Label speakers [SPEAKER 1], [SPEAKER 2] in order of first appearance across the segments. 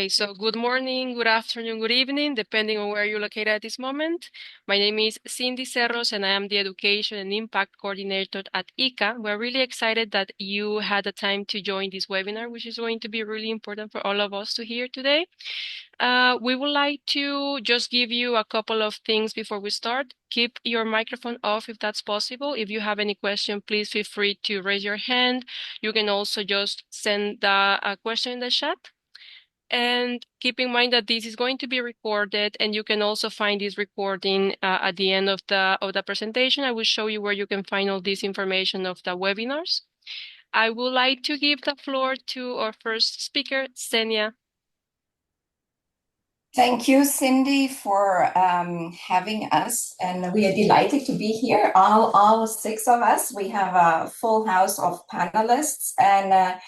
[SPEAKER 1] Okay, so good morning, good afternoon, good evening, depending on where you're located at this moment. My name is Cindy Cerros, and I am the Education and Impact Coordinator at ICCA. We're really excited that you had the time to join this webinar, which is going to be really important for all of us to hear today. We would like to just give you a couple of things before we start. Keep your microphone off if that's possible. If you have any question, please feel free to raise your hand. You can also just send a question in the chat. And keep in mind that this is going to be recorded, and you can also find this recording at the end of the presentation. I will show you where you can find all this information of the webinars. I would like to give the floor to our first speaker, Ksenija.
[SPEAKER 2] Thank you, Cindy, for having us, and we are delighted to be here. All six of us. We have a full house of panelists, and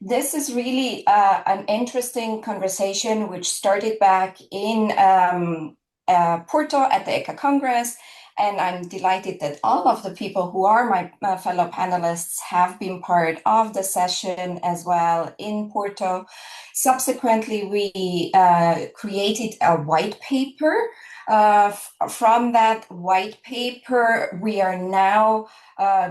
[SPEAKER 2] this is really an interesting conversation which started back in Porto at the ECA Congress, and I'm delighted that all of the people who are my fellow panelists have been part of the session as well in Porto. Subsequently, we created a white paper. From that white paper, we are now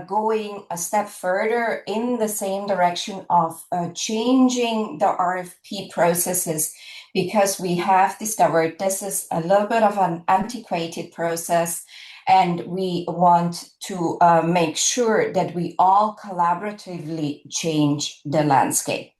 [SPEAKER 2] going a step further in the same direction of changing the RFP processes, because we have discovered this is a little bit of an antiquated process, and we want to make sure that we all collaboratively change the landscape.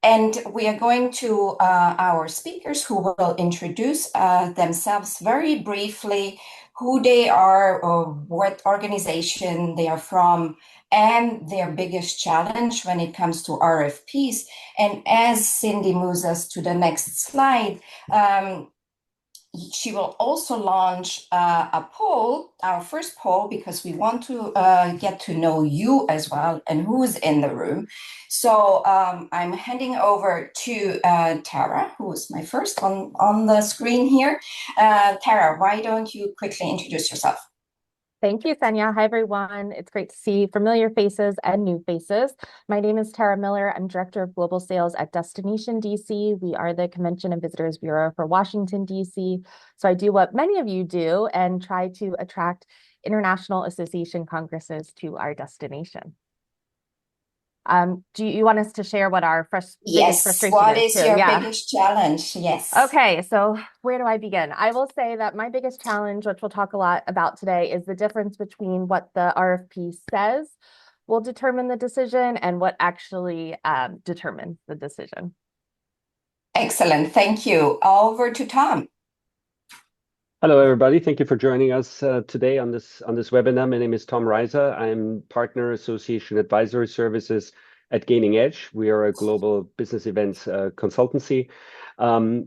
[SPEAKER 2] And we are going to our speakers, who will introduce themselves very briefly, who they are, or what organization they are from, and their biggest challenge when it comes to RFPs. And as Cindy moves us to the next slide, she will also launch a poll, our first poll, because we want to get to know you as well and who's in the room. So I'm handing over to Tara, who is my first on the screen here. Tara, why don't you quickly introduce yourself?
[SPEAKER 3] Thank you, Ksenija. Hi, everyone. It's great to see familiar faces and new faces. My name is Tara Miller. I'm Director of Global Sales at Destination DC. We are the Convention and Visitors Bureau for Washington, DC. So I do what many of you do and try to attract international association congresses to our destination. Do you want us to share what our biggest frustration is?
[SPEAKER 2] What is your biggest challenge? Yes.
[SPEAKER 3] Okay, so where do I begin? I will say that my biggest challenge, which we'll talk a lot about today, is the difference between what the RFP says will determine the decision and what actually determines the decision.
[SPEAKER 2] Excellent, thank you. Over to Tom.
[SPEAKER 4] Hello, everybody. Thank you for joining us today on this webinar. My name is Tom Reiser. I'm Partner Association Advisory Services at Gaining Edge. We are a global business events consultancy.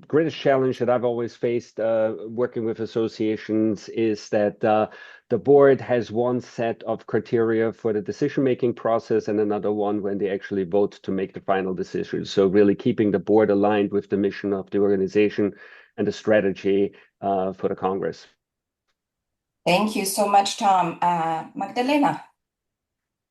[SPEAKER 4] Greatest challenge that I've always faced working with associations is that the board has one set of criteria for the decision-making process and another one when they actually vote to make the final decision. So really keeping the board aligned with the mission of the organization and the strategy for the Congress.
[SPEAKER 2] Thank you so much, Tom. Magdalena.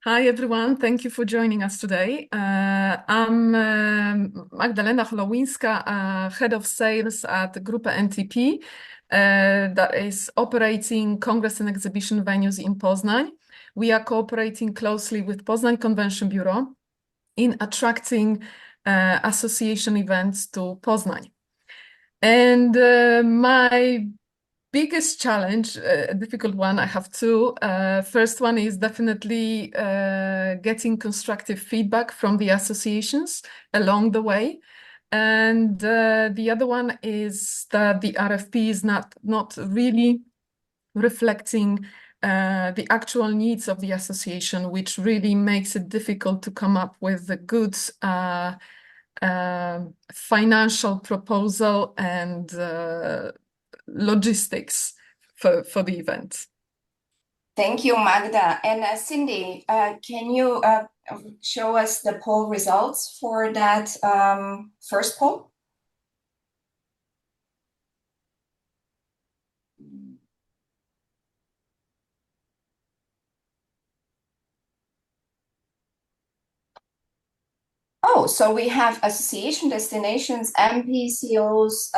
[SPEAKER 5] Hi, everyone. Thank you for joining us today. I'm Magdalena Holowinska, Head of Sales at Grupa MTP, that is operating Congress and exhibition venues in Poznań. We are cooperating closely with Poznań Convention Bureau in attracting association events to Poznań. And my biggest challenge, a difficult one, I have two. First one is definitely getting constructive feedback from the associations along the way. And the other one is that the RFP is not really reflecting the actual needs of the association, which really makes it difficult to come up with a good financial proposal and logistics for the event.
[SPEAKER 2] Thank you, Magda. And Cindy, can you show us the poll results for that first poll? Oh, So we have association destinations and PCOs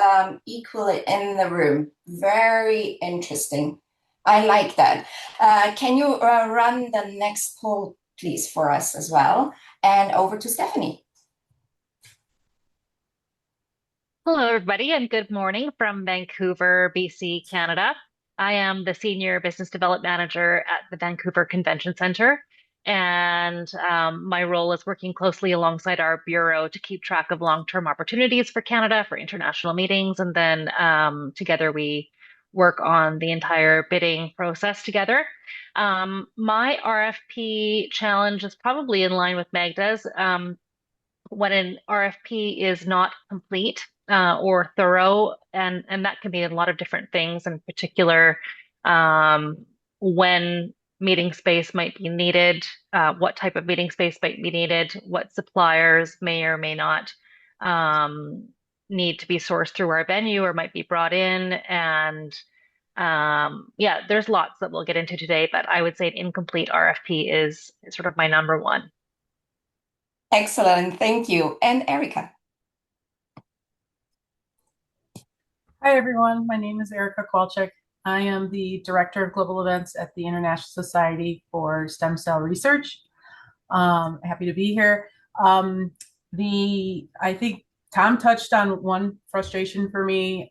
[SPEAKER 2] equally in the room. Very interesting. I like that. Can you run the next poll, please, for us as well? And over to Stephanie.
[SPEAKER 6] Hello, everybody, and good morning from Vancouver, BC, Canada. I am the Senior Business Development Manager at the Vancouver Convention Centre, and my role is working closely alongside our bureau to keep track of long-term opportunities for Canada for international meetings, and then together we work on the entire bidding process together. My RFP challenge is probably in line with Magda's. When an RFP is not complete or thorough, and that can be a lot of different things, in particular, when meeting space might be needed, what type of meeting space might be needed, what suppliers may or may not need to be sourced through our venue or might be brought in. And yeah, there's lots that we'll get into today, but I would say an incomplete RFP is sort of my number one.
[SPEAKER 2] Excellent, thank you. And Erika.
[SPEAKER 7] Hi, everyone. My name is Erika Kowalczyk. I am the Director of Global Events at the International Society for Stem Cell Research. Happy to be here. I think Tom touched on one frustration for me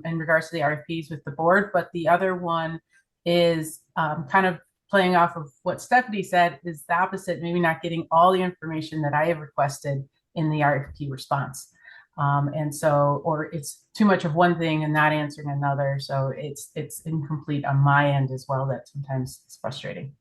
[SPEAKER 7] in regards to the RFPs with the board, but the other one is kind of playing off of what Stephanie said, is the opposite, maybe not getting all the information that I have requested in the RFP response. And so, or it's too much of one thing and not answering another. So it's incomplete on my end as well. That sometimes is frustrating.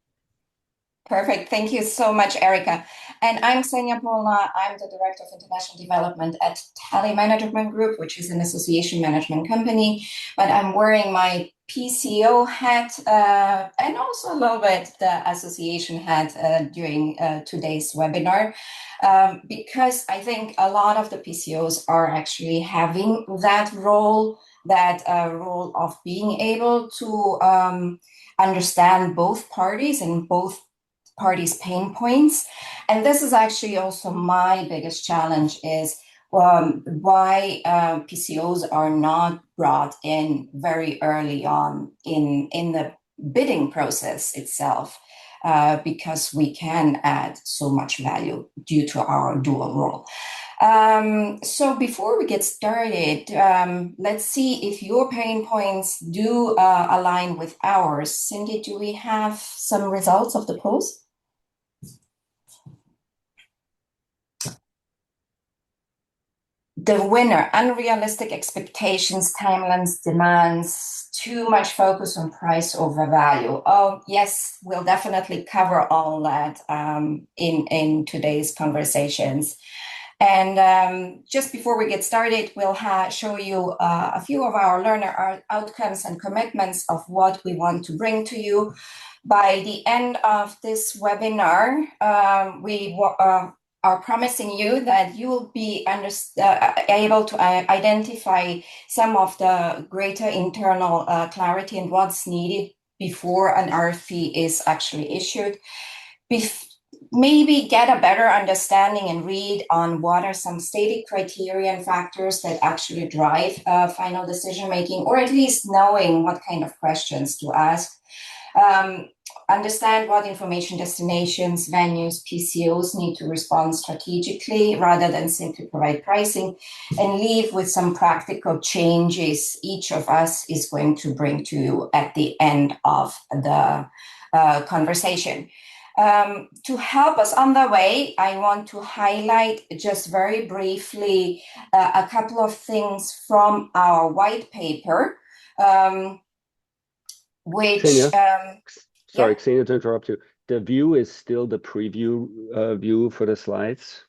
[SPEAKER 2] Perfect. Thank you so much, Erika. And I'm Ksenija Polla. I'm the Director of International Development at Talley Management Group, which is an association management company. But I'm wearing my PCO hat and also a little bit the association hat during today's webinar, because I think a lot of the PCOs are actually having that role of being able to understand both parties and both parties' pain points. And this is actually also my biggest challenge, is why PCOs are not brought in very early on in the bidding process itself, because we can add so much value due to our dual role. So before we get started, let's see if your pain points do align with ours. Cindy, do we have some results of the polls? The winner: unrealistic expectations, timelines, demands, too much focus on price over value. Oh, yes, we'll definitely cover all that in today's conversations. And just before we get started, we'll show you a few of our learner outcomes and commitments of what we want to bring to you. By the end of this webinar, we are promising you that you will be able to identify some of the greater internal clarity and what's needed before an RFP is actually issued. Maybe get a better understanding and read on what are some stated criteria and factors that actually drive final decision making, or at least knowing what kind of questions to ask. Understand what information destinations, venues, PCOs need to respond strategically rather than simply provide pricing, and leave with some practical changes each of us is going to bring to you at the end of the conversation. To help us on the way, I want to highlight just very briefly a couple of things from our white paper, which...
[SPEAKER 4] Sorry, Ksenija, to interrupt you. The view is still the preview view for the slides,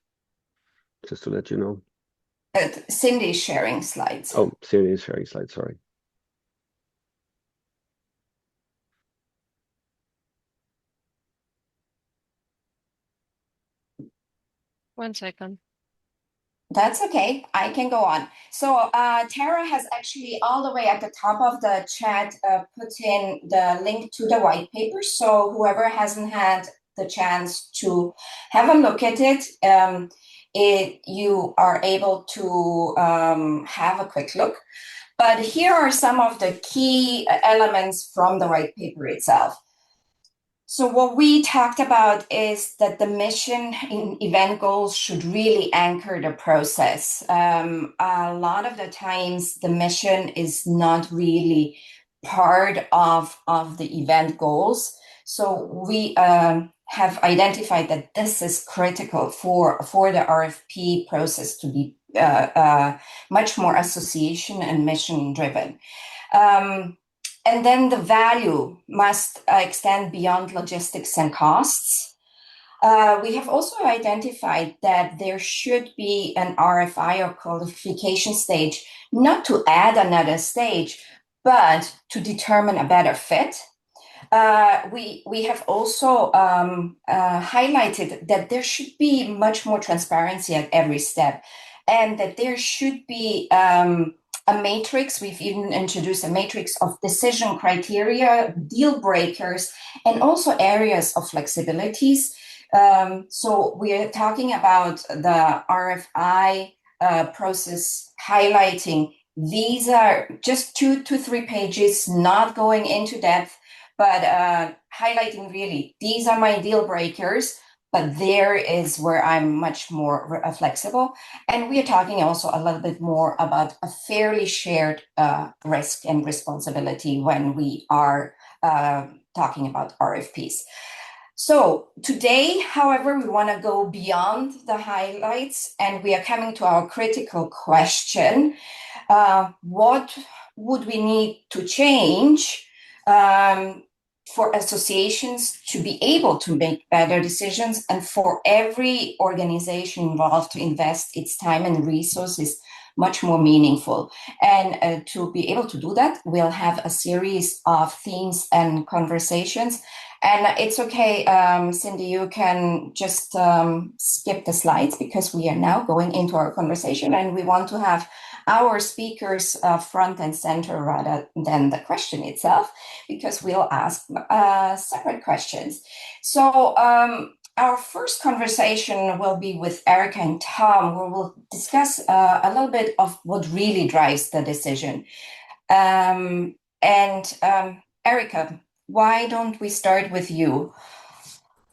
[SPEAKER 4] just to let you know.
[SPEAKER 2] Cindy is sharing slides.
[SPEAKER 4] Oh, Cindy is sharing slides, sorry.
[SPEAKER 1] One second.
[SPEAKER 2] That's okay, I can go on. So Tara has actually all the way at the top of the chat put in the link to the white paper. So whoever hasn't had the chance to have a look at it, you are able to have a quick look. But here are some of the key elements from the white paper itself. So what we talked about is that the mission in event goals should really anchor the process. A lot of the times the mission is not really part of the event goals. So we have identified that this is critical for the RFP process to be much more association and mission driven. And then the value must extend beyond logistics and costs. We have also identified that there should be an RFI or qualification stage, not to add another stage, but to determine a better fit. We have also highlighted that there should be much more transparency at every step, and that there should be a matrix. We've even introduced a matrix of decision criteria, deal breakers, and also areas of flexibilities. So we're talking about the RFI process, highlighting these are just 2 to 3 pages, not going into depth, but highlighting really, these are my deal breakers, but there is where I'm much more flexible. And we are talking also a little bit more about a fairly shared risk and responsibility when we are talking about RFPs. So today, however, we want to go beyond the highlights, and we are coming to our critical question. What would we need to change for associations to be able to make better decisions, and for every organization involved to invest its time and resources much more meaningful? And to be able to do that, we'll have a series of themes and conversations. And it's okay, Cindy, you can just skip the slides, because we are now going into our conversation, and we want to have our speakers front and center rather than the question itself, because we'll ask separate questions. So our first conversation will be with Erika and Tom, where we'll discuss a little bit of what really drives the decision. Erika, why don't we start with you?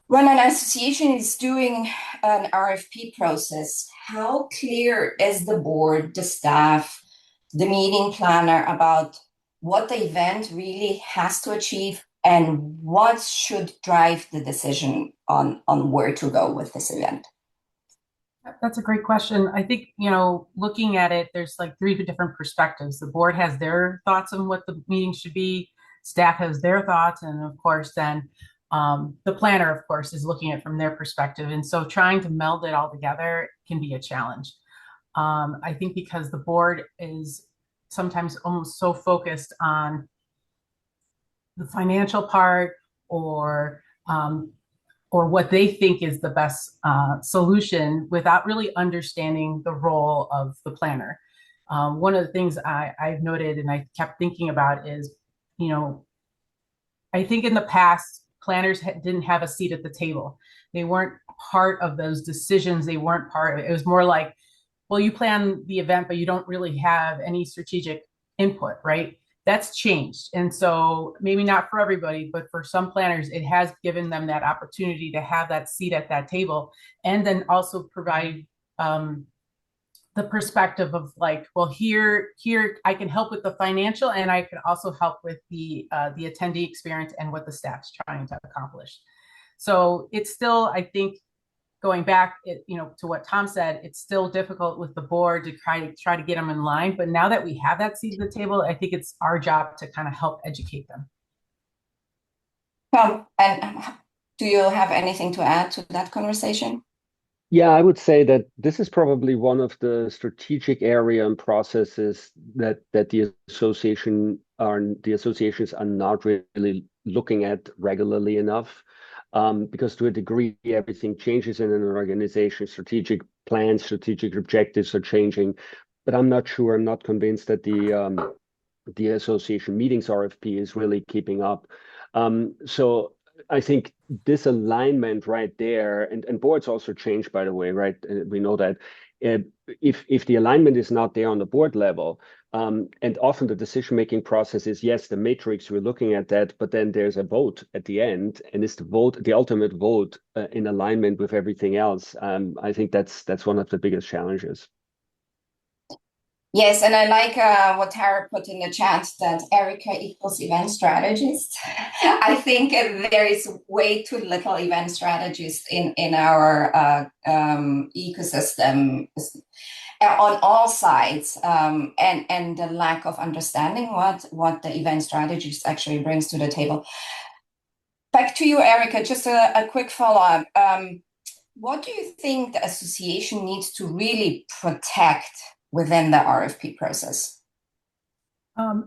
[SPEAKER 2] When an association is doing an RFP process, how clear is the board, the staff, the meeting planner about what the event really has to achieve, and what should drive the decision on where to go with this event?
[SPEAKER 7] That's a great question. I think, looking at it, there's like 3 different perspectives. The board has their thoughts on what the meeting should be, staff has their thoughts, and of course then the planner, of course, is looking at it from their perspective. And so trying to meld it all together can be a challenge. I think because the board is sometimes almost so focused on the financial part, or what they think is the best solution, without really understanding the role of the planner. One of the things I've noted and I kept thinking about is, I think in the past, planners didn't have a seat at the table. They weren't part of those decisions. They weren't part of it. It was more like, well, you plan the event, but you don't really have any strategic input, right? That's changed. And so maybe not for everybody, but for some planners, it has given them that opportunity to have that seat at that table, and then also provide the perspective of like, well, here I can help with the financial, and I can also help with the attendee experience and what the staff's trying to accomplish. So it's still, I think, going back, to what Tom said, it's still difficult with the board to try to get them in line. But now that we have that seat at the table, I think it's our job to kind of help educate them.
[SPEAKER 2] Tom, and do you have anything to add to that conversation?
[SPEAKER 4] Yeah, I would say that this is probably one of the strategic area and processes that the associations are not really looking at regularly enough, because to a degree everything changes in an organization. Strategic plans, strategic objectives are changing, but I'm not convinced that the association meetings RFP is really keeping up. So I think this alignment right there, and boards also change, by the way, right? We know that if the alignment is not there on the board level, and often the decision-making process is, yes, the matrix, we're looking at that, but then there's a vote at the end, and it's the ultimate vote in alignment with everything else. I think that's one of the biggest challenges.
[SPEAKER 2] Yes, and I like what Tara put in the chat, that Erika equals event strategist. I think there is way too little event strategists in our ecosystem on all sides, and the lack of understanding what the event strategist actually brings to the table. Back to you, Erika, just a quick follow-up. What do you think the association needs to really protect within the RFP process?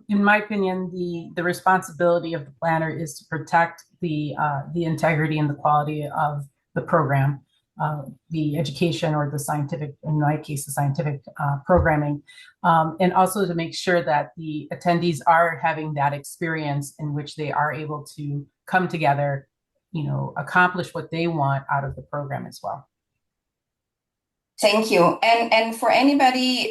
[SPEAKER 7] In my opinion, the responsibility of the planner is to protect the integrity and the quality of the program, the education or the scientific, in my case, the scientific programming, and also to make sure that the attendees are having that experience in which they are able to come together, accomplish what they want out of the program as well.
[SPEAKER 2] Thank you. And for anybody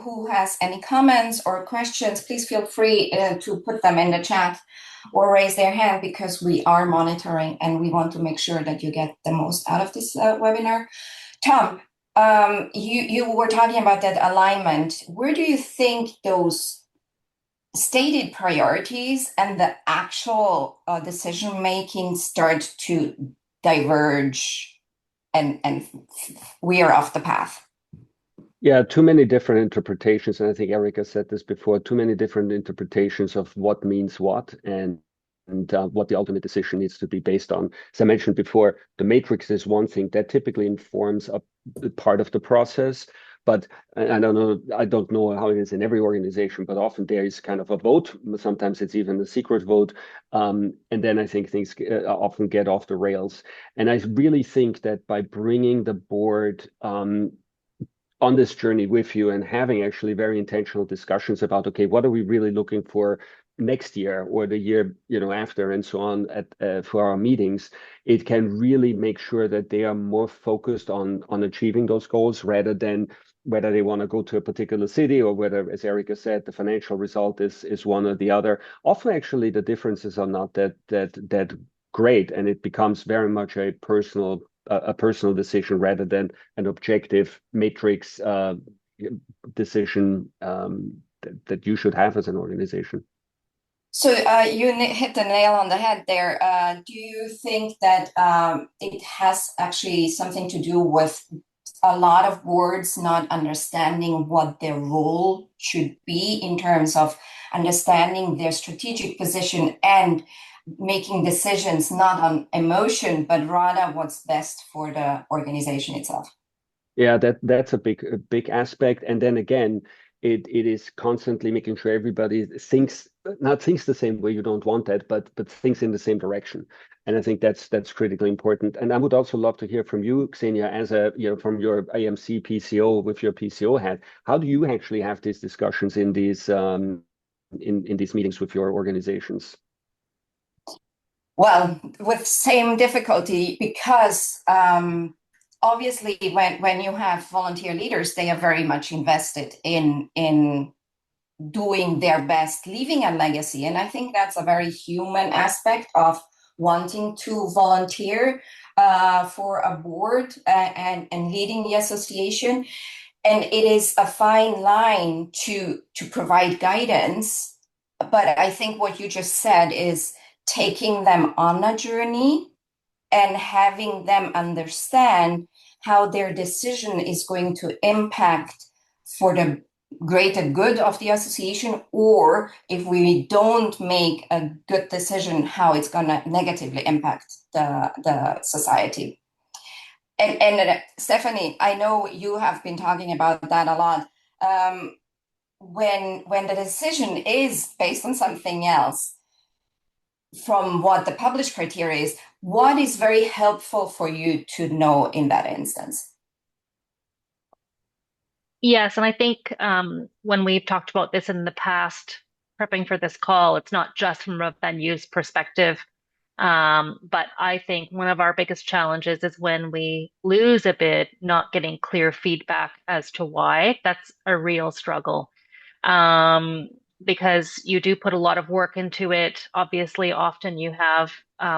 [SPEAKER 2] who has any comments or questions, please feel free to put them in the chat or raise their hand, because we are monitoring and we want to make sure that you get the most out of this webinar. Tom, you were talking about that alignment. Where do you think those stated priorities and the actual decision-making start to diverge and we are off the path?
[SPEAKER 4] Yeah, too many different interpretations. And I think Erika said this before, too many different interpretations of what means what and what the ultimate decision needs to be based on. As I mentioned before, the matrix is one thing that typically informs a part of the process. But I don't know how it is in every organization, but often there is kind of a vote. Sometimes it's even a secret vote. And then I think things often get off the rails. And I really think that by bringing the board on this journey with you and having actually very intentional discussions about, okay, what are we really looking for next year or the year after and so on for our meetings, it can really make sure that they are more focused on achieving those goals rather than whether they want to go to a particular city or whether, as Erika said, the financial result is one or the other. Often, actually, the differences are not that great, and it becomes very much a personal decision rather than an objective matrix decision that you should have as an organization.
[SPEAKER 2] So you hit the nail on the head there. Do you think that it has actually something to do with a lot of boards not understanding what their role should be in terms of understanding their strategic position and making decisions not on emotion, but rather what's best for the organization itself?
[SPEAKER 4] Yeah, that's a big aspect. And then again, it is constantly making sure everybody thinks the same way. You don't want that, but thinks in the same direction. And I think that's critically important. And I would also love to hear from you, Ksenija, as from your AMC PCO with your PCO hat. How do you actually have these discussions in these in these meetings with your organizations?
[SPEAKER 2] Well, with same difficulty, because obviously when you have volunteer leaders, they are very much invested in doing their best, leaving a legacy. And I think that's a very human aspect of wanting to volunteer for a board and leading the association. And it is a fine line to provide guidance. But I think what you just said is taking them on a journey and having them understand how their decision is going to impact for the greater good of the association, or if we don't make a good decision, how it's going to negatively impact the society. And Stephanie, I know you have been talking about that a lot. When the decision is based on something else from what the published criteria is, what is very helpful for you to know in that instance?
[SPEAKER 6] Yes, and I think when we've talked about this in the past, prepping for this call, it's not just from a venue's perspective. But I think one of our biggest challenges is when we lose a bid, not getting clear feedback as to why. That's a real struggle. Um, because you do put a lot of work into it. Obviously, often you have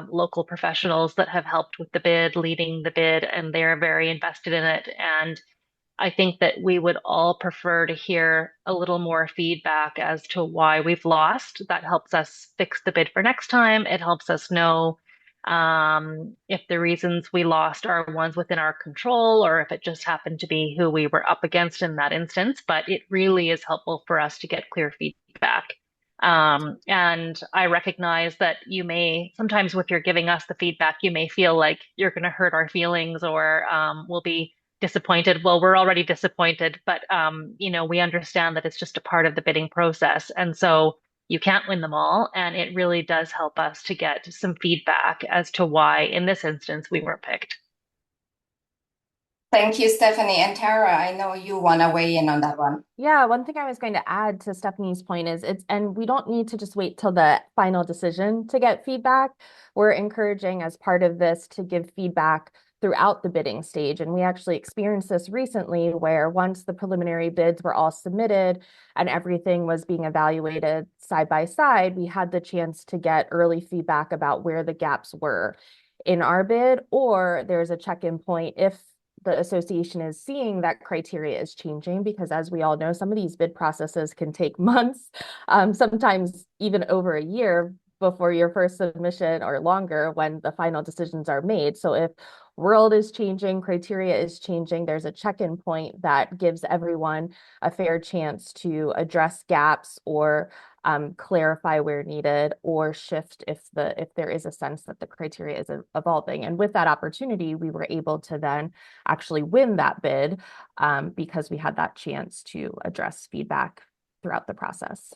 [SPEAKER 6] local professionals that have helped with the bid, leading the bid, and they're very invested in it. And I think that we would all prefer to hear a little more feedback as to why we've lost. That helps us fix the bid for next time. It helps us know if the reasons we lost are ones within our control or if it just happened to be who we were up against in that instance. But it really is helpful for us to get clear feedback. And I recognize that you may sometimes, if you're giving us the feedback, you may feel like you're going to hurt our feelings or we'll be disappointed. Well, we're already disappointed, but we understand that it's just a part of the bidding process. And so you can't win them all. And it really does help us to get some feedback as to why, in this instance, we weren't picked.
[SPEAKER 2] Thank you, Stephanie. And Tara, I know you want to weigh in on that one.
[SPEAKER 3] Yeah, one thing I was going to add to Stephanie's point is and we don't need to just wait till the final decision to get feedback. We're encouraging as part of this to give feedback throughout the bidding stage. And we actually experienced this recently where once the preliminary bids were all submitted and everything was being evaluated side by side, we had the chance to get early feedback about where the gaps were in our bid, or there's a check-in point if the association is seeing that criteria is changing, because as we all know, some of these bid processes can take months, sometimes even over a year before your first submission or longer when the final decisions are made. So if world is changing, criteria is changing, there's a check-in point that gives everyone a fair chance to address gaps or clarify where needed or shift if there is a sense that the criteria is evolving. And with that opportunity, we were able to then actually win that bid because we had that chance to address feedback throughout the process.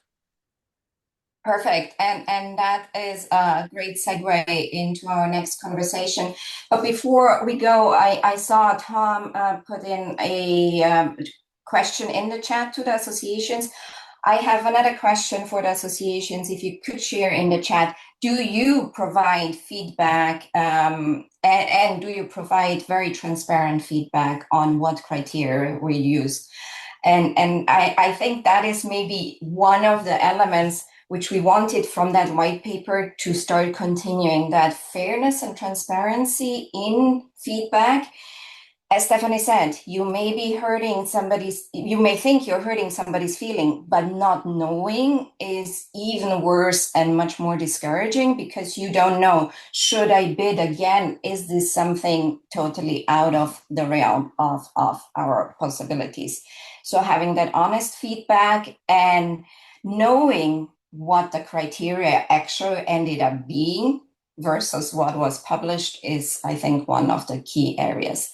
[SPEAKER 2] Perfect. And that is a great segue into our next conversation. But before we go, I saw Tom put in a question in the chat to the associations. I have another question for the associations. If you could share in the chat, do you provide feedback and do you provide very transparent feedback on what criteria we use? And I think that is maybe one of the elements which we wanted from that white paper to start continuing, that fairness and transparency in feedback. As Stephanie said, you may think you're hurting somebody's feeling, but not knowing is even worse and much more discouraging because you don't know, should I bid again? Is this something totally out of the realm of our possibilities? So having that honest feedback and knowing what the criteria actually ended up being versus what was published is, I think, one of the key areas.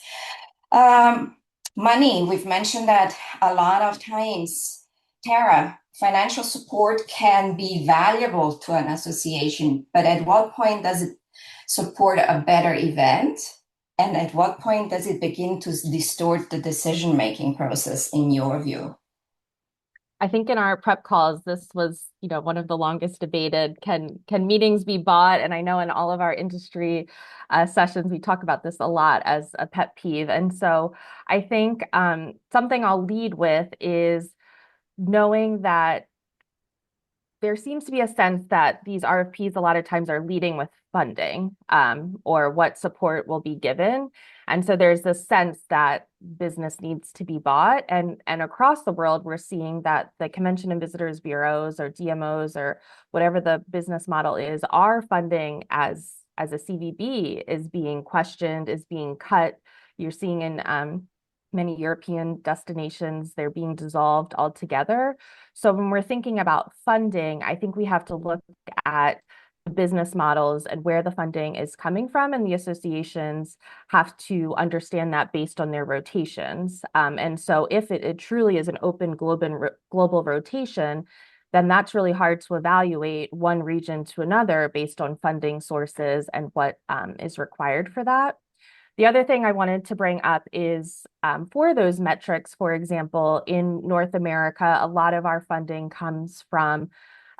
[SPEAKER 2] Money, we've mentioned that a lot of times. Tara, financial support can be valuable to an association, but at what point does it support a better event? And at what point does it begin to distort the decision-making process, in your view?
[SPEAKER 3] I think in our prep calls, this was, one of the longest debated, can meetings be bought? And I know in all of our industry sessions, we talk about this a lot as a pet peeve. And so I think something I'll lead with is knowing that there seems to be a sense that these RFPs a lot of times are leading with funding or what support will be given. And so there's this sense that business needs to be bought. And across the world, we're seeing that the Convention and Visitors Bureaus or DMOs or whatever the business model is, our funding as a CVB is being questioned, is being cut. You're seeing in many European destinations, they're being dissolved altogether. So when we're thinking about funding, I think we have to look at the business models and where the funding is coming from, and the associations have to understand that based on their rotations. And so if it truly is an open global rotation, then that's really hard to evaluate one region to another based on funding sources and what is required for that. The other thing I wanted to bring up is for those metrics, for example, in North America, a lot of our funding comes from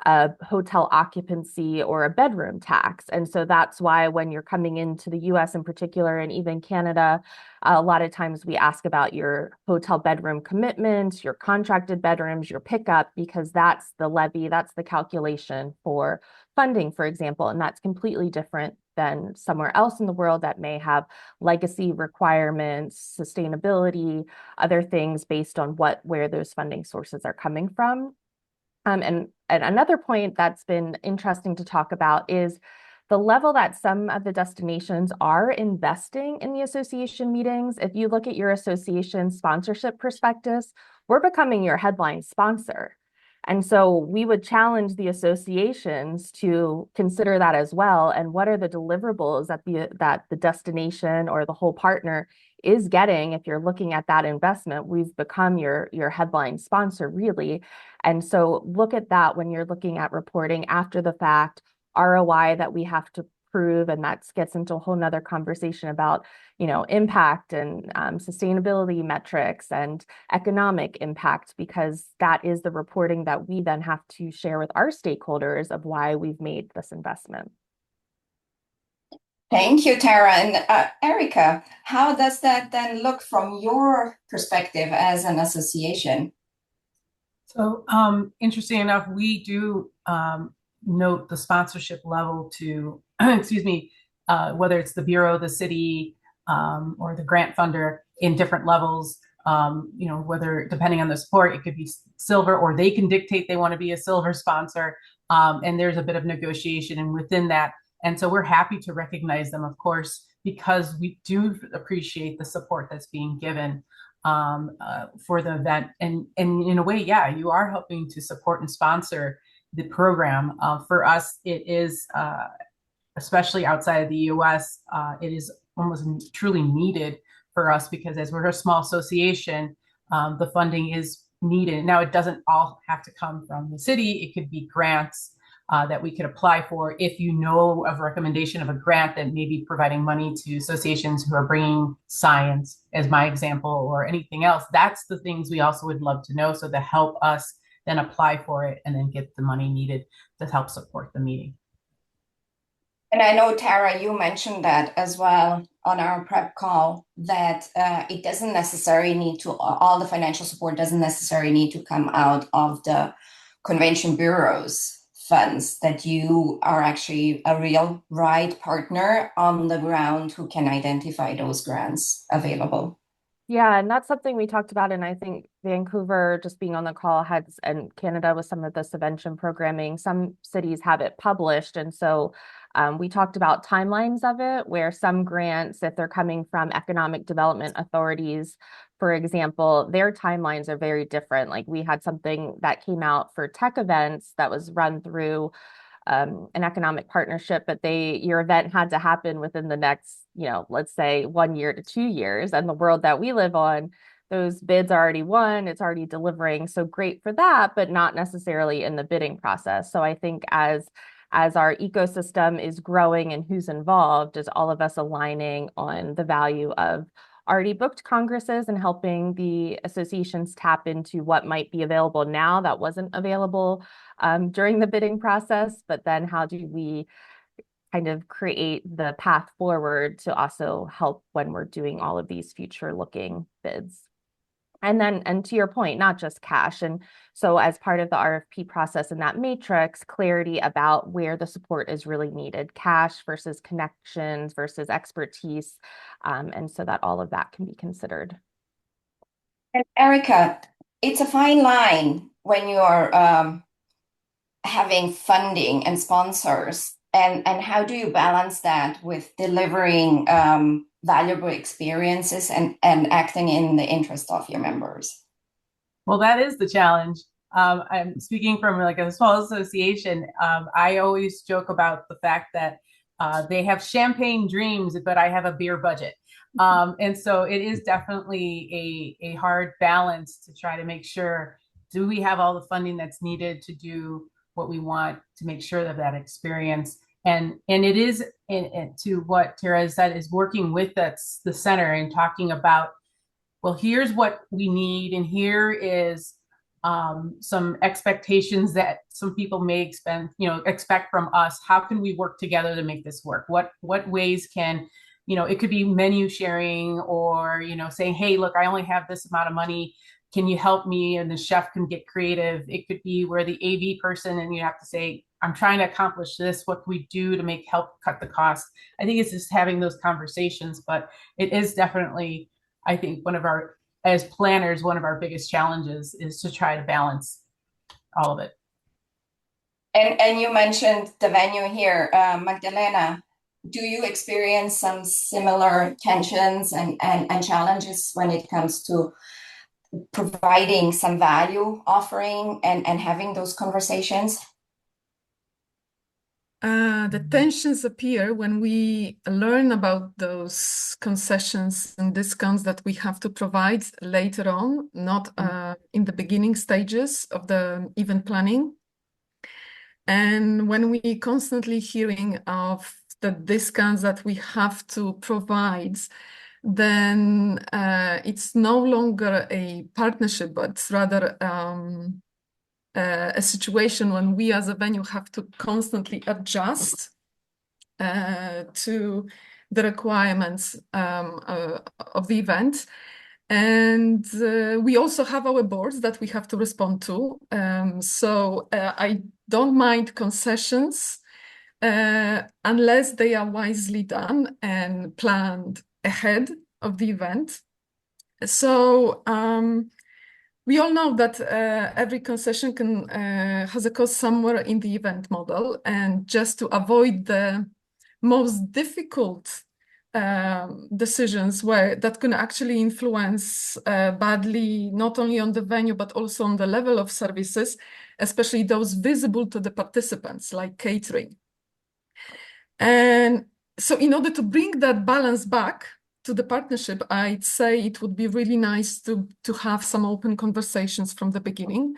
[SPEAKER 3] a hotel occupancy or a bedroom tax. And so that's why when you're coming into the US in particular, and even Canada, a lot of times we ask about your hotel bedroom commitments, your contracted bedrooms, your pickup, because that's the levy, that's the calculation for funding, for example, and that's completely different than somewhere else in the world that may have legacy requirements, sustainability, other things based on where those funding sources are coming from. And another point that's been interesting to talk about is the level that some of the destinations are investing in the association meetings. If you look at your association sponsorship prospectus, we're becoming your headline sponsor. And so we would challenge the associations to consider that as well. And what are the deliverables that the destination or the whole partner is getting? If you're looking at that investment, we've become your headline sponsor, really. And so look at that when you're looking at reporting after the fact, ROI that we have to prove, and that gets into a whole nother conversation about, impact and sustainability metrics and economic impact, because that is the reporting that we then have to share with our stakeholders of why we've made this investment.
[SPEAKER 2] Thank you, Tara. And Erika, how does that then look from your perspective as an association?
[SPEAKER 7] So interesting enough, we do note the sponsorship level to, excuse me, whether it's the Bureau, the city, or the grant funder in different levels, whether depending on the support, it could be silver, or they can dictate they want to be a silver sponsor. And there's a bit of negotiation and within that. And so we're happy to recognize them, of course, because we do appreciate the support that's being given for the event. And in a way, yeah, you are helping to support and sponsor the program. For us, it is, especially outside of the US, it is almost truly needed for us, because as we're a small association, the funding is needed. Now, it doesn't all have to come from the city. It could be grants that we could apply for. If you know of a recommendation of a grant that may be providing money to associations who are bringing science, as my example, or anything else, that's the things we also would love to know, so to help us then apply for it and then get the money needed to help support the meeting.
[SPEAKER 2] And I know, Tara, you mentioned that as well on our prep call, that it doesn't necessarily need to, all the financial support doesn't necessarily need to come out of the Convention Bureau's funds, that you are actually a real right partner on the ground who can identify those grants available.
[SPEAKER 3] Yeah, and that's something we talked about, and I think Vancouver, just being on the call, and Canada with some of the subvention programming, some cities have it published. And so we talked about timelines of it, where some grants, if they're coming from economic development authorities, for example, their timelines are very different. Like we had something that came out for tech events that was run through an economic partnership, but your event had to happen within the next, let's say 1 year to 2 years. And the world that we live on, those bids are already won, it's already delivering. So great for that, but not necessarily in the bidding process. So I think as our ecosystem is growing and who's involved, is all of us aligning on the value of already booked congresses and helping the associations tap into what might be available now that wasn't available during the bidding process, but then how do we kind of create the path forward to also help when we're doing all of these future looking bids. And to your point, not just cash. And so as part of the RFP process and that matrix, clarity about where the support is really needed, cash versus connections versus expertise. And so that all of that can be considered.
[SPEAKER 2] And Erika, it's a fine line when you're having funding and sponsors. And how do you balance that with delivering valuable experiences and acting in the interest of your members?
[SPEAKER 7] Well, that is the challenge. I'm speaking from like a small association. I always joke about the fact that they have champagne dreams, but I have a beer budget. And so it is definitely a hard balance to try to make sure, do we have all the funding that's needed to do what we want to make sure that experience. And it is, to what Tara said, is working with the center and talking about, well, here's what we need, and here is some expectations that some people may expect from us. How can we work together to make this work? What ways can, it could be menu sharing, or, saying, hey, look, I only have this amount of money. Can you help me? And the chef can get creative. It could be where the AV person, and you have to say, I'm trying to accomplish this. What can we do to help cut the cost? I think it's just having those conversations, but it is definitely, I think, as planners, one of our biggest challenges is to try to balance all of it.
[SPEAKER 2] And you mentioned the venue here, Magdalena. Do you experience some similar tensions and challenges when it comes to providing some value offering and having those conversations?
[SPEAKER 5] The tensions appear when we learn about those concessions and discounts that we have to provide later on, not in the beginning stages of the event planning. And when we constantly hearing of the discounts that we have to provide, then it's no longer a partnership, but rather a situation when we as a venue have to constantly adjust to the requirements of the event. And we also have our boards that we have to respond to. So I don't mind concessions unless they are wisely done and planned ahead of the event. So we all know that every concession has a cost somewhere in the event model, and just to avoid the most difficult decisions that can actually influence badly not only on the venue but also on the level of services, especially those visible to the participants, like catering. And so in order to bring that balance back to the partnership, I'd say it would be really nice to have some open conversations from the beginning,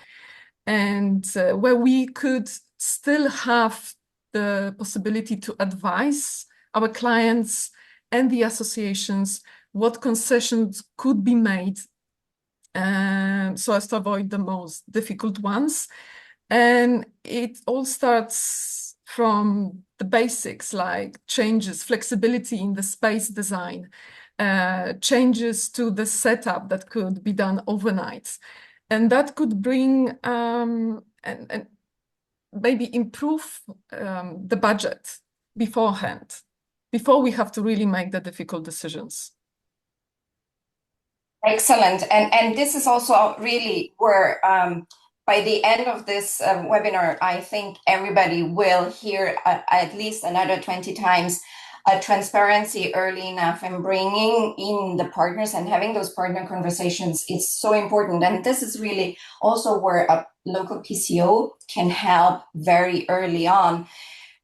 [SPEAKER 5] and where we could still have the possibility to advise our clients and the associations what concessions could be made so as to avoid the most difficult ones. And it all starts from the basics, like changes, flexibility in the space design, changes to the setup that could be done overnight. And that could bring and maybe improve the budget beforehand, before we have to really make the difficult decisions.
[SPEAKER 2] Excellent. And this is also really where by the end of this webinar, I think everybody will hear at least another 20 times transparency early enough, and bringing in the partners and having those partner conversations is so important. And this is really also where a local PCO can help very early on.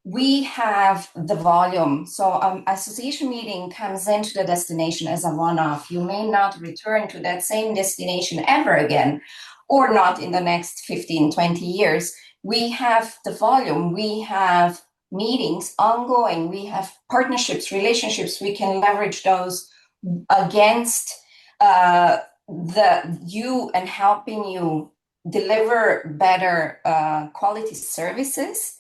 [SPEAKER 2] We have the volume. So association meeting comes into the destination as a one-off. You may not return to that same destination ever again, or not in the next 15, 20 years. We have the volume. We have meetings ongoing. We have partnerships, relationships. We can leverage those against you and helping you deliver better quality services.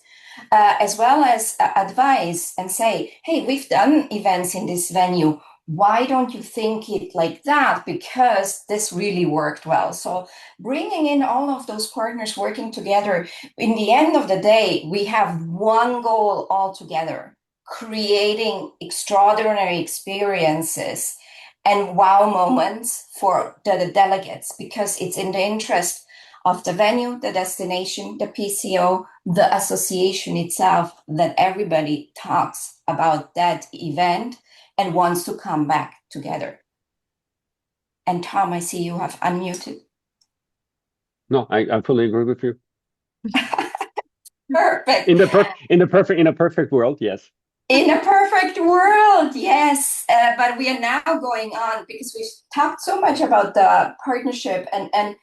[SPEAKER 2] As well as advise and say, hey, we've done events in this venue. Why don't you think it like that? Because this really worked well. So bringing in all of those partners working together, in the end of the day, we have one goal all together, creating extraordinary experiences and wow moments for the delegates, because it's in the interest of the venue, the destination, the PCO, the association itself, that everybody talks about that event and wants to come back together. And Tom, I see you have unmuted.
[SPEAKER 4] No, I fully agree with you.
[SPEAKER 2] Perfect.
[SPEAKER 4] In a perfect world, yes.
[SPEAKER 2] In a perfect world, yes. But we are now going on, because we've talked so much about the partnership, and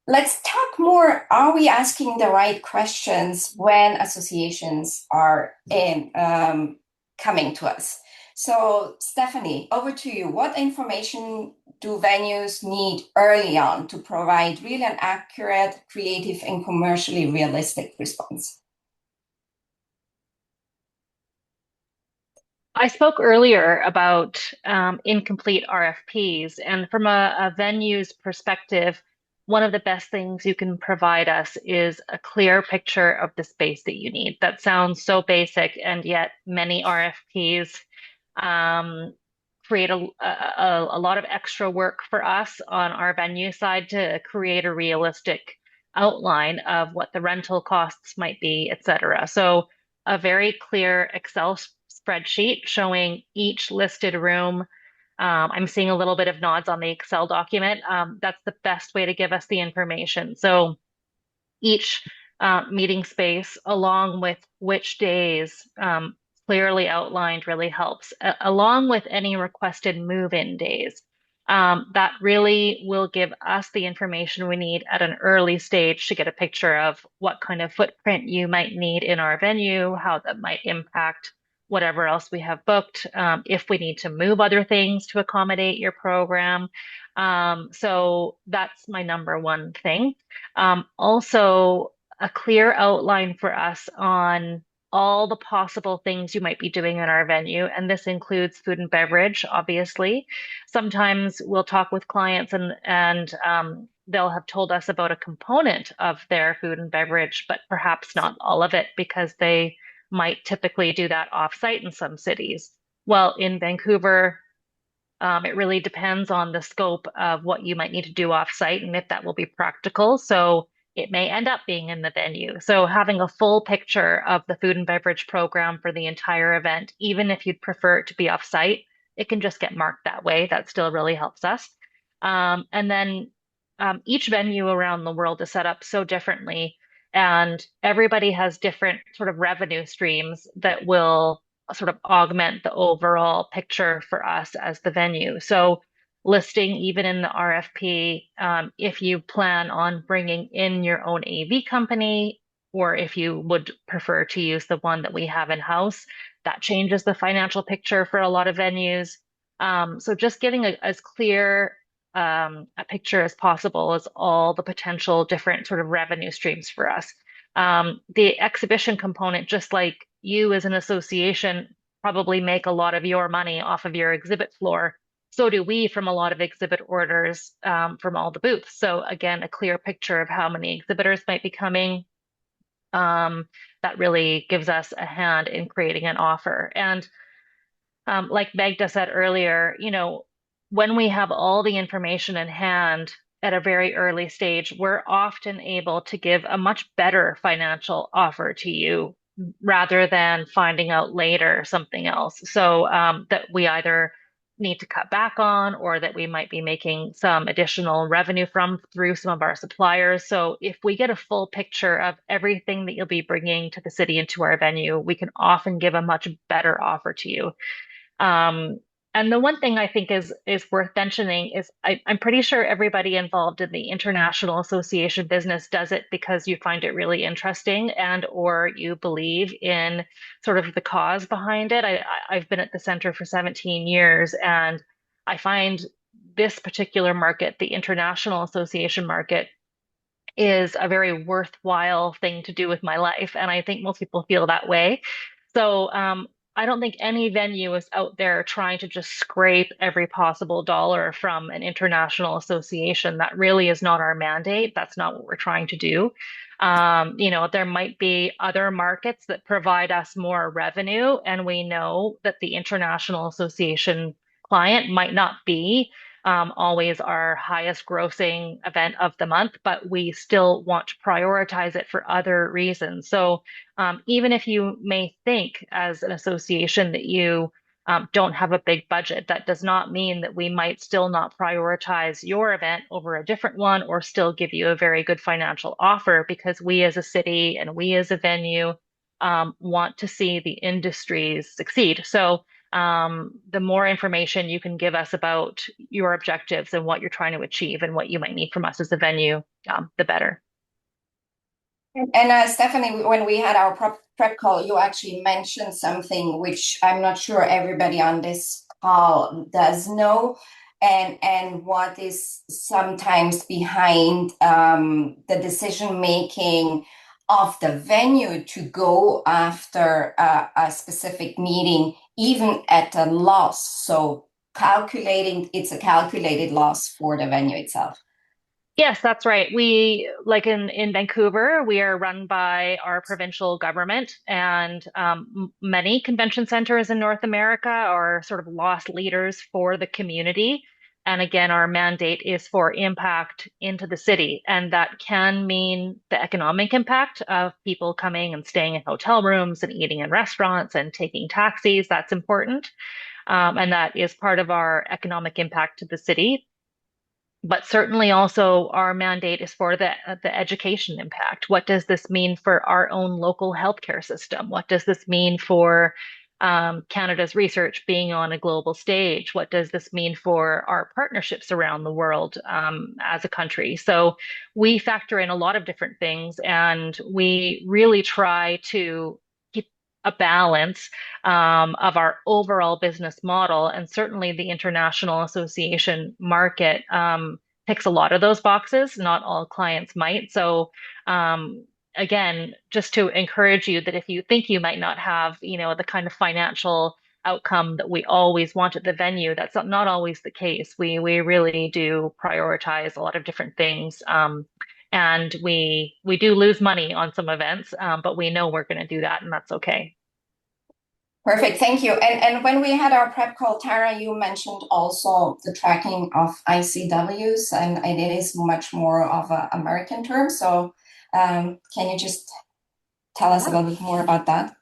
[SPEAKER 2] let's talk more. Are we asking the right questions when associations are coming to us? So Stephanie, over to you. What information do venues need early on to provide really an accurate, creative, and commercially realistic response?
[SPEAKER 6] I spoke earlier about incomplete RFPs, and from a venue's perspective, one of the best things you can provide us is a clear picture of the space that you need. That sounds so basic, and yet many RFPs create a lot of extra work for us on our venue side to create a realistic outline of what the rental costs might be, et cetera. So a very clear Excel spreadsheet showing each listed room. I'm seeing a little bit of nods on the Excel document. That's the best way to give us the information. So each meeting space, along with which days, clearly outlined really helps, along with any requested move-in days. That really will give us the information we need at an early stage to get a picture of what kind of footprint you might need in our venue, how that might impact whatever else we have booked, if we need to move other things to accommodate your program. So that's my number one thing. Also, a clear outline for us on all the possible things you might be doing in our venue. And this includes food and beverage, obviously. Sometimes we'll talk with clients and they'll have told us about a component of their food and beverage, but perhaps not all of it because they might typically do that offsite in some cities. Well, in Vancouver, it really depends on the scope of what you might need to do offsite and if that will be practical. So it may end up being in the venue. So having a full picture of the food and beverage program for the entire event, even if you'd prefer it to be offsite, it can just get marked that way. That still really helps us. And then each venue around the world is set up so differently, and everybody has different sort of revenue streams that will sort of augment the overall picture for us as the venue. So listing even in the RFP, if you plan on bringing in your own AV company, or if you would prefer to use the one that we have in-house, that changes the financial picture for a lot of venues. So just getting as clear a picture as possible as all the potential different sort of revenue streams for us. The exhibition component, just like you as an association probably make a lot of your money off of your exhibit floor, so do we from a lot of exhibit orders from all the booths. So again, a clear picture of how many exhibitors might be coming. That really gives us a hand in creating an offer. And like Magda said earlier, when we have all the information in hand at a very early stage, we're often able to give a much better financial offer to you rather than finding out later something else. So that we either need to cut back on, or that we might be making some additional revenue from through some of our suppliers. So if we get a full picture of everything that you'll be bringing to the city and to our venue, we can often give a much better offer to you. And the one thing I think is worth mentioning is I'm pretty sure everybody involved in the International Association business does it because you find it really interesting and or you believe in sort of the cause behind it. I've been at the center for 17 years, and I find this particular market, the International Association market, is a very worthwhile thing to do with my life. And I think most people feel that way. So I don't think any venue is out there trying to just scrape every possible dollar from an international association. That really is not our mandate. That's not what we're trying to do. There might be other markets that provide us more revenue, and we know that the international association client might not be always our highest grossing event of the month, but we still want to prioritize it for other reasons. So even if you may think as an association that you don't have a big budget, that does not mean that we might still not prioritize your event over a different one, or still give you a very good financial offer, because we as a city and we as a venue want to see the industries succeed. So the more information you can give us about your objectives and what you're trying to achieve and what you might need from us as a venue, the better.
[SPEAKER 2] And Stephanie, when we had our prep call, you actually mentioned something which I'm not sure everybody on this call does know, and what is sometimes behind the decision making of the venue to go after a specific meeting, even at a loss. So it's a calculated loss for the venue itself.
[SPEAKER 6] Yes, that's right. We, like in Vancouver, we are run by our provincial government, and many convention centers in North America are sort of loss leaders for the community. And again, our mandate is for impact into the city. And that can mean the economic impact of people coming and staying in hotel rooms and eating in restaurants and taking taxis. That's important. And that is part of our economic impact to the city. But certainly also our mandate is for the education impact. What does this mean for our own local healthcare system? What does this mean for Canada's research being on a global stage? What does this mean for our partnerships around the world as a country? So we factor in a lot of different things, and we really try to keep a balance of our overall business model. And certainly the international association market ticks a lot of those boxes. Not all clients might. So again, just to encourage you that if you think you might not have, the kind of financial outcome that we always want at the venue, that's not always the case. We really do prioritize a lot of different things. And we do lose money on some events, but we know we're going to do that, and that's okay.
[SPEAKER 2] Perfect, thank you. And when we had our prep call, Tara, you mentioned also the tracking of ICWs, and it is much more of an American term. So can you just tell us a little bit more about that?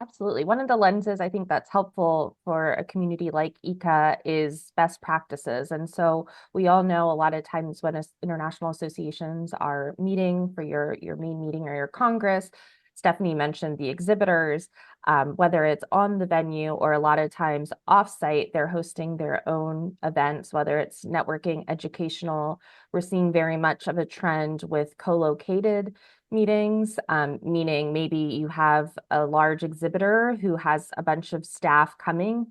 [SPEAKER 3] Absolutely. One of the lenses I think that's helpful for a community like ICCA is best practices. And so we all know a lot of times when international associations are meeting for your main meeting or your Congress, Stephanie mentioned the exhibitors, whether it's on the venue or a lot of times offsite, they're hosting their own events, whether it's networking, educational. We're seeing very much of a trend with co-located meetings, meaning maybe you have a large exhibitor who has a bunch of staff coming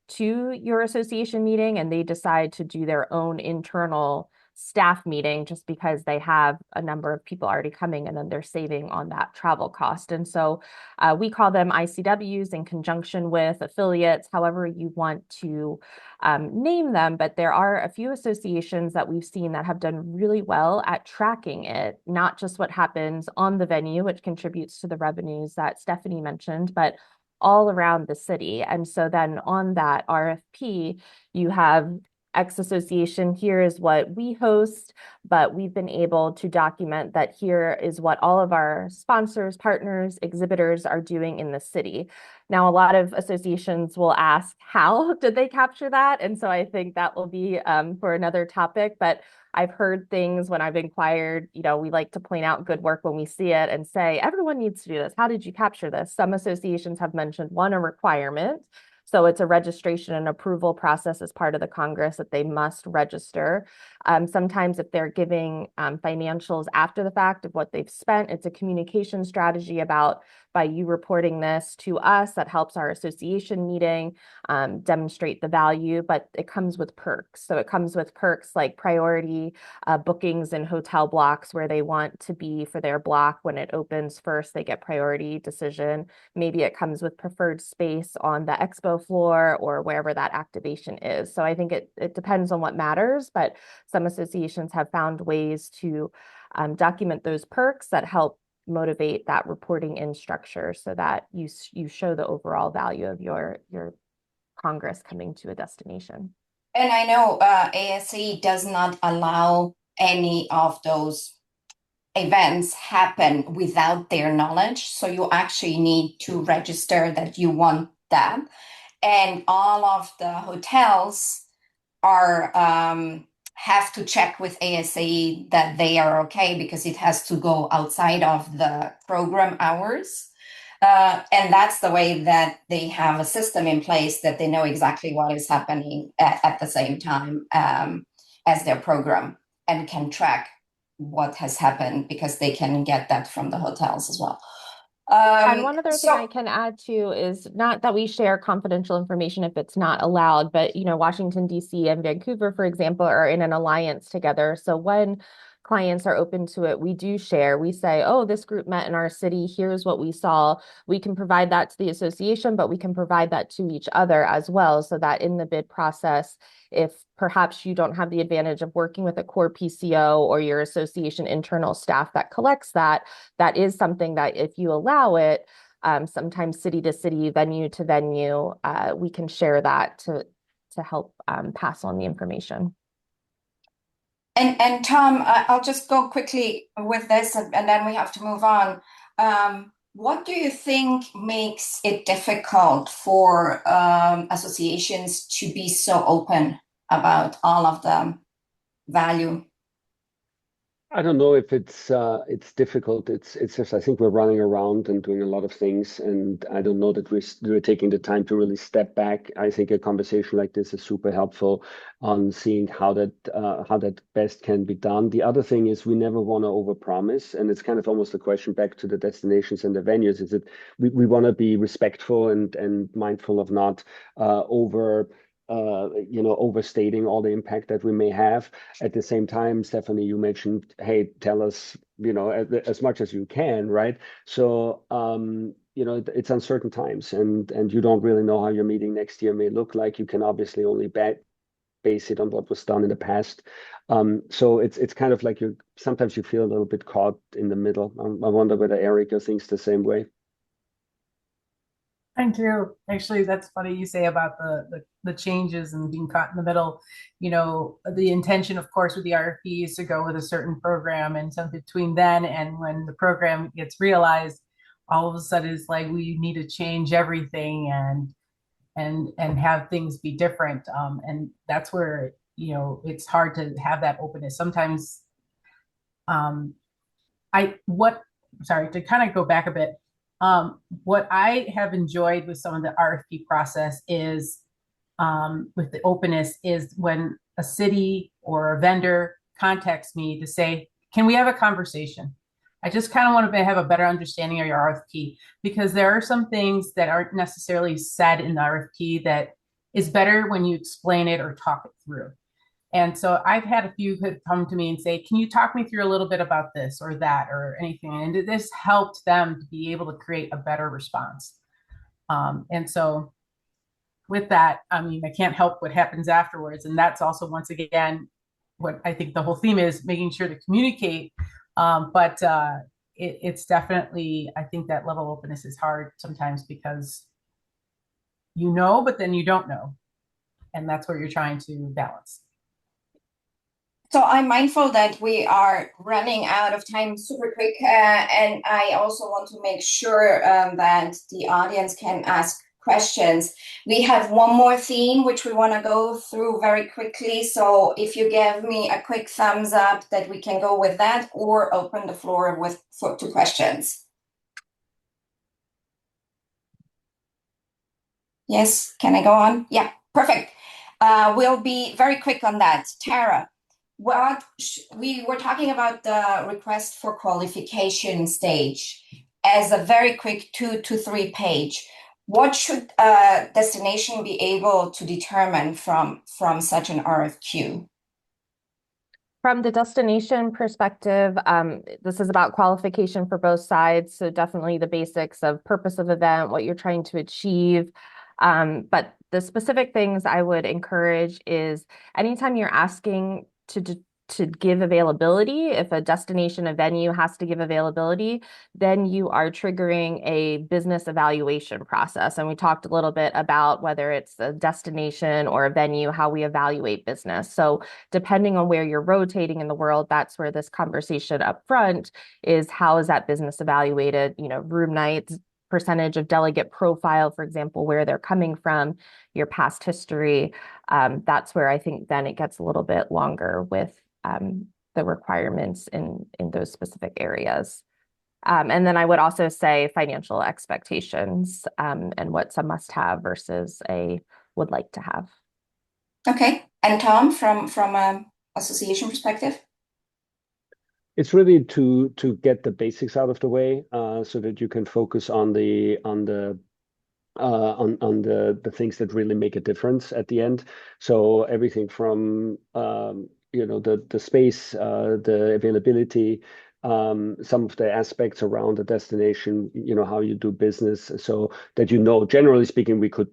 [SPEAKER 3] to your association meeting and they decide to do their own internal staff meeting just because they have a number of people already coming and then they're saving on that travel cost. And so we call them ICWs in conjunction with affiliates, however you want to name them, but there are a few associations that we've seen that have done really well at tracking it, not just what happens on the venue, which contributes to the revenues that Stephanie mentioned, but all around the city. And so then on that RFP, you have X association, here is what we host, but we've been able to document that here is what all of our sponsors, partners, exhibitors are doing in the city. Now, a lot of associations will ask, how did they capture that? And so I think that will be for another topic, but I've heard things when I've inquired, we like to point out good work when we see it and say, everyone needs to do this. How did you capture this? Some associations have mentioned a requirement. So it's a registration and approval process as part of the Congress that they must register. Sometimes if they're giving financials after the fact of what they've spent, it's a communication strategy about by you reporting this to us, that helps our association meeting demonstrate the value, but it comes with perks. So it comes with perks like priority bookings in hotel blocks where they want to be for their block when it opens first, they get priority decision. Maybe it comes with preferred space on the expo floor or wherever that activation is. So I think it depends on what matters, but some associations have found ways to document those perks that help motivate that reporting in structure so that you show the overall value of your Congress coming to a destination.
[SPEAKER 2] And I know ASA does not allow any of those events happen without their knowledge. So you actually need to register that you want that. And all of the hotels are have to check with ASA that they are okay because it has to go outside of the program hours. And that's the way that they have a system in place that they know exactly what is happening at the same time as their program and can track what has happened, because they can get that from the hotels as well.
[SPEAKER 3] And one other thing I can add too is not that we share confidential information if it's not allowed, but Washington, D.C. and Vancouver, for example, are in an alliance together. So when clients are open to it, we do share. We say, oh, this group met in our city. Here's what we saw. We can provide that to the association, but we can provide that to each other as well, so that in the bid process, if perhaps you don't have the advantage of working with a core PCO or your association internal staff that collects that, that is something that if you allow it, sometimes city to city, venue to venue, we can share that to help pass on the information.
[SPEAKER 2] And Tom, I'll just go quickly with this, and then we have to move on. What do you think makes it difficult for associations to be so open about all of the value?
[SPEAKER 4] I don't know if it's difficult. It's just, I think we're running around and doing a lot of things, and I don't know that we're taking the time to really step back. I think a conversation like this is super helpful on seeing how that best can be done. The other thing is we never want to overpromise, and it's kind of almost a question back to the destinations and the venues. Is that we want to be respectful and mindful of not overstating all the impact that we may have. At the same time, Stephanie, you mentioned, hey, tell us, as much as you can, right? So, it's uncertain times, and you don't really know how your meeting next year may look like. You can obviously only base it on what was done in the past. So it's kind of like sometimes you feel a little bit caught in the middle. I wonder whether Erika thinks the same way.
[SPEAKER 7] Thank you. Actually, that's funny you say about the changes and being caught in the middle. The intention, of course, with the RFP is to go with a certain program, and so between then and when the program gets realized, all of a sudden it's like we need to change everything and have things be different. And that's where it's hard to have that openness. Sometimes, to kind of go back a bit. What I have enjoyed with some of the RFP process is, with the openness, is when a city or a vendor contacts me to say, can we have a conversation? I just kind of want to have a better understanding of your RFP, because there are some things that aren't necessarily said in the RFP that is better when you explain it or talk it through. And so I've had a few come to me and say, can you talk me through a little bit about this or that or anything? And this helped them to be able to create a better response. And so with that, I can't help what happens afterwards. And that's also, once again, what I think the whole theme is, making sure to communicate. But it's definitely, I think that level of openness is hard sometimes, because but then you don't know. And that's where you're trying to balance.
[SPEAKER 2] So I'm mindful that we are running out of time super quick, and I also want to make sure that the audience can ask questions. We have one more theme which we want to go through very quickly. So if you give me a quick thumbs up that we can go with that, or open the floor to questions. Yes, can I go on? Yeah, perfect. We'll be very quick on that. Tara. We were talking about the request for qualification stage as a very quick 2 to 3 page. What should a destination be able to determine from such an RFQ?
[SPEAKER 3] From the destination perspective, this is about qualification for both sides. So definitely the basics of purpose of event, what you're trying to achieve. But the specific things I would encourage is anytime you're asking to give availability, if a destination, a venue has to give availability, then you are triggering a business evaluation process. And we talked a little bit about whether it's a destination or a venue, how we evaluate business. So depending on where you're rotating in the world, that's where this conversation up front is, how is that business evaluated? Room nights, percentage of delegate profile, for example, where they're coming from, your past history. That's where I think then it gets a little bit longer with the requirements in those specific areas. And then I would also say financial expectations and what's a must-have versus a would like to have.
[SPEAKER 2] Okay. And Tom, from an association perspective?
[SPEAKER 4] It's really to get the basics out of the way, so that you can focus on the things that really make a difference at the end. So everything from the space, the availability, some of the aspects around the destination, how you do business, so that generally speaking, we could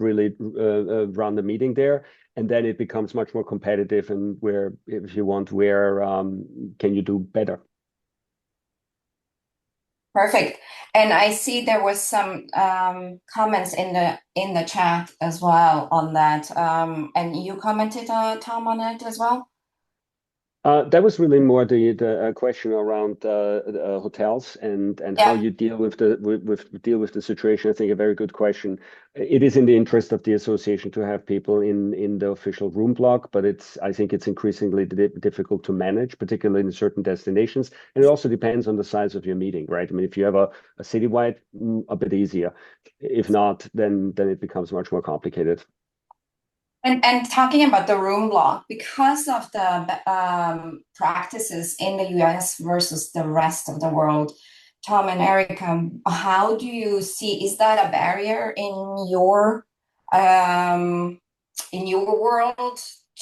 [SPEAKER 4] really run the meeting there, and then it becomes much more competitive, and where can you do better.
[SPEAKER 2] Perfect. And I see there was some comments in the chat as well on that. And you commented, Tom, on it as well?
[SPEAKER 4] That was really more the question around hotels and how you deal with the situation. I think a very good question. It is in the interest of the association to have people in the official room block, but I think it's increasingly difficult to manage, particularly in certain destinations. And it also depends on the size of your meeting, right? I mean, if you have a citywide, a bit easier. If not, then it becomes much more complicated.
[SPEAKER 2] And talking about the room block, because of the practices in the US versus the rest of the world, Tom and Erika, how do you see, is that a barrier in your world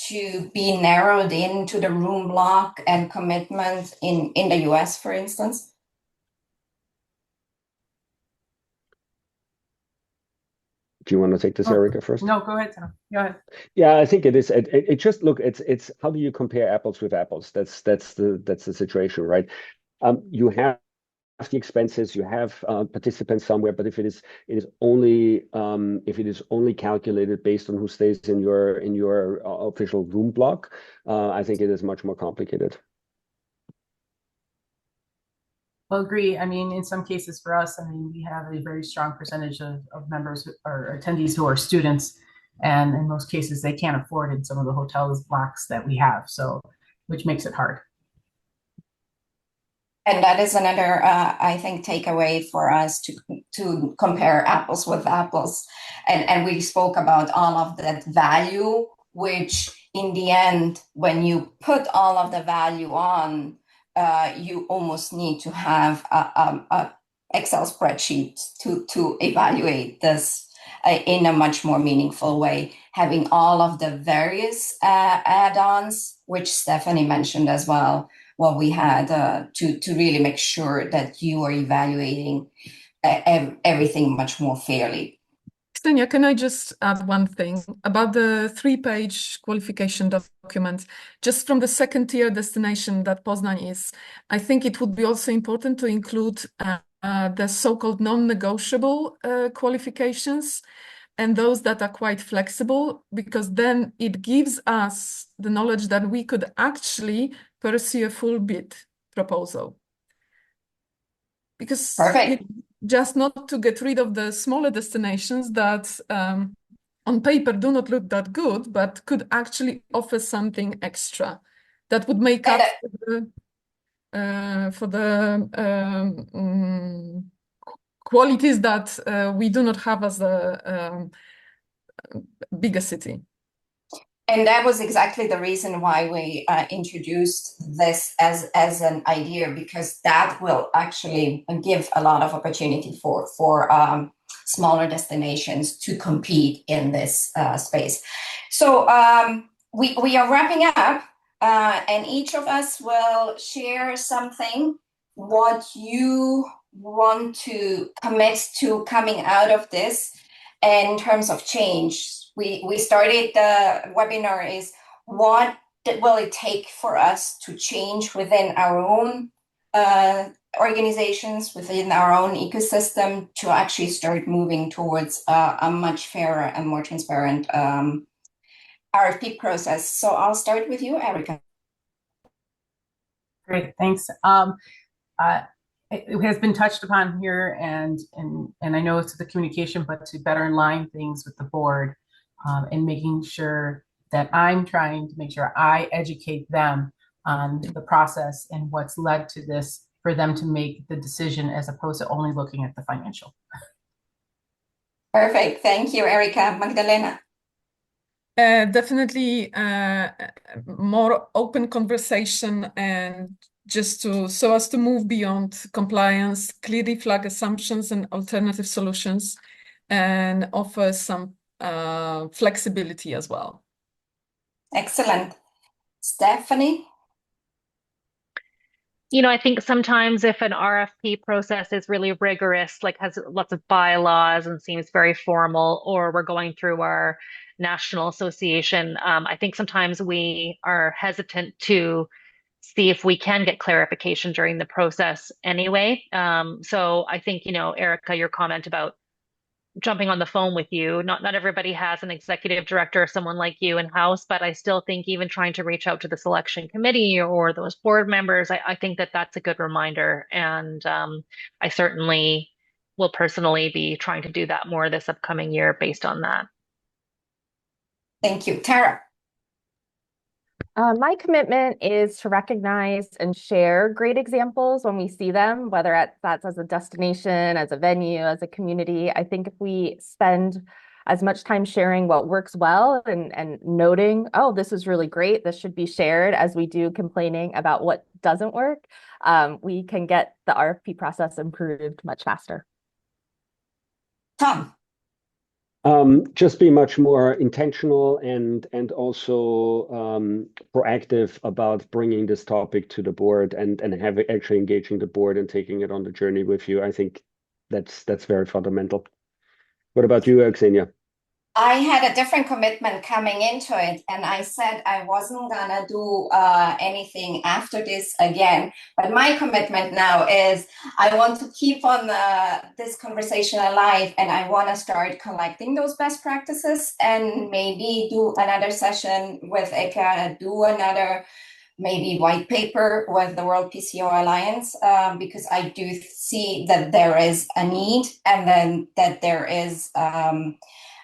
[SPEAKER 2] to be narrowed into the room block and commitment in the US, for instance?
[SPEAKER 4] Do you want to take this, Erika, first?
[SPEAKER 7] No, go ahead, Tom. Go ahead.
[SPEAKER 4] Yeah, I think it is. It just it's how do you compare apples with apples? That's the situation, right? You have the expenses, you have participants somewhere, but if it is only calculated based on who stays in your official room block, I think it is much more complicated.
[SPEAKER 7] Well, agree. I mean, in some cases for us, I mean, we have a very strong percentage of members or attendees who are students. And in most cases, they can't afford in some of the hotels blocks that we have. So, which makes it hard.
[SPEAKER 2] And that is another, I think, takeaway for us to compare apples with apples. And we spoke about all of that value, which in the end, when you put all of the value on, you almost need to have a Excel spreadsheet to evaluate this in a much more meaningful way, having all of the various add-ons, which Stephanie mentioned as well, what we had to really make sure that you are evaluating everything much more fairly.
[SPEAKER 5] Ksenija, can I just add one thing about the 3-page qualification document? Just from the second-tier destination that Poznań is, I think it would be also important to include the so-called non-negotiable qualifications and those that are quite flexible, because then it gives us the knowledge that we could actually pursue a full bid proposal. Because just not to get rid of the smaller destinations that on paper do not look that good, but could actually offer something extra that would make up for the qualities that we do not have as a bigger city.
[SPEAKER 2] And that was exactly the reason why we introduced this as an idea, because that will actually give a lot of opportunity for smaller destinations to compete in this space. So we are wrapping up, and each of us will share something, what you want to commit to coming out of this in terms of change. We started the webinar is what will it take for us to change within our own organizations, within our own ecosystem, to actually start moving towards a much fairer and more transparent RFP process. So I'll start with you, Erika.
[SPEAKER 7] Great, thanks. It has been touched upon here, and I know it's the communication, but to better align things with the board. And making sure that I'm trying to make sure I educate them on the process and what's led to this for them to make the decision as opposed to only looking at the financial.
[SPEAKER 2] Perfect. Thank you, Erika. Magdalena.
[SPEAKER 5] Definitely more open conversation and so as to move beyond compliance, clearly flag assumptions and alternative solutions, and offer some flexibility as well.
[SPEAKER 2] Excellent. Stephanie?
[SPEAKER 6] I think sometimes if an RFP process is really rigorous, like has lots of bylaws and seems very formal, or we're going through our national association, I think sometimes we are hesitant to see if we can get clarification during the process anyway. So I think, Erika, your comment about jumping on the phone with you. Not everybody has an executive director or someone like you in-house, but I still think even trying to reach out to the selection committee or those board members, I think that that's a good reminder. And I certainly will personally be trying to do that more this upcoming year based on that.
[SPEAKER 2] Thank you. Tara?
[SPEAKER 3] My commitment is to recognize and share great examples when we see them, whether that's as a destination, as a venue, as a community. I think if we spend as much time sharing what works well and noting, oh, this is really great, this should be shared, as we do complaining about what doesn't work, we can get the RFP process improved much faster.
[SPEAKER 2] Tom?
[SPEAKER 4] Just be much more intentional and also proactive about bringing this topic to the board and actually engaging the board and taking it on the journey with you. I think that's very fundamental. What about you, Ksenija?
[SPEAKER 2] I had a different commitment coming into it, and I said I wasn't gonna do anything after this again. But my commitment now is I want to keep on this conversation alive, and I want to start collecting those best practices and maybe do another session with ICCA, do another maybe white paper with the World PCO Alliance, because I do see that there is a need, and then that there is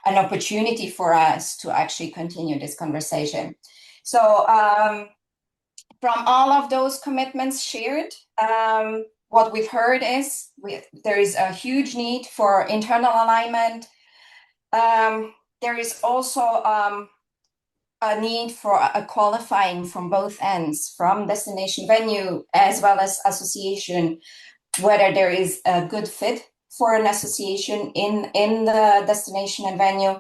[SPEAKER 2] an opportunity for us to actually continue this conversation. So from all of those commitments shared, what we've heard is there is a huge need for internal alignment. There is also a need for a qualifying from both ends, from destination venue as well as association, whether there is a good fit for an association in the destination and venue.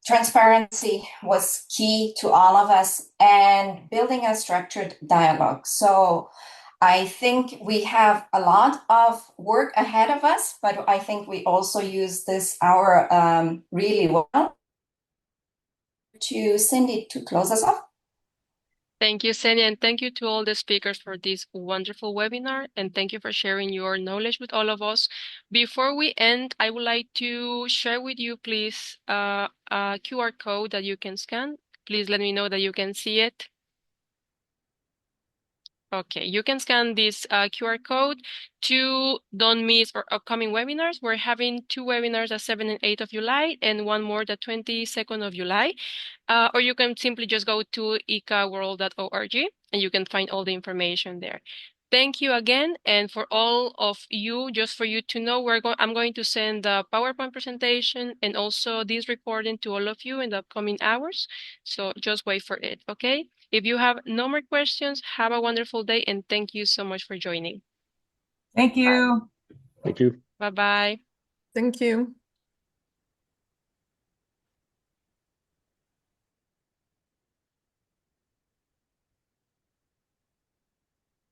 [SPEAKER 2] Transparency was key to all of us, and building a structured dialogue. So I think we have a lot of work ahead of us, but I think we also use this hour really well. To Cindy to close us off.
[SPEAKER 1] Thank you, Ksenija, and thank you to all the speakers for this wonderful webinar, and thank you for sharing your knowledge with all of us. Before we end, I would like to share with you, please, a QR code that you can scan. Please let me know that you can see it. Okay, you can scan this QR code to don't miss our upcoming webinars. We're having 2 webinars, the 7th and 8th of July, and one more, the 22nd of July. Or you can simply just go to iccaworld.org and you can find all the information there. Thank you again, and for all of you, just for you to know, I'm going to send the PowerPoint presentation and also this recording to all of you in the upcoming hours. So just wait for it, okay? If you have no more questions, have a wonderful day, and thank you so much for joining.
[SPEAKER 7] Thank you.
[SPEAKER 4] Thank you.
[SPEAKER 1] Bye-bye.
[SPEAKER 5] Thank you.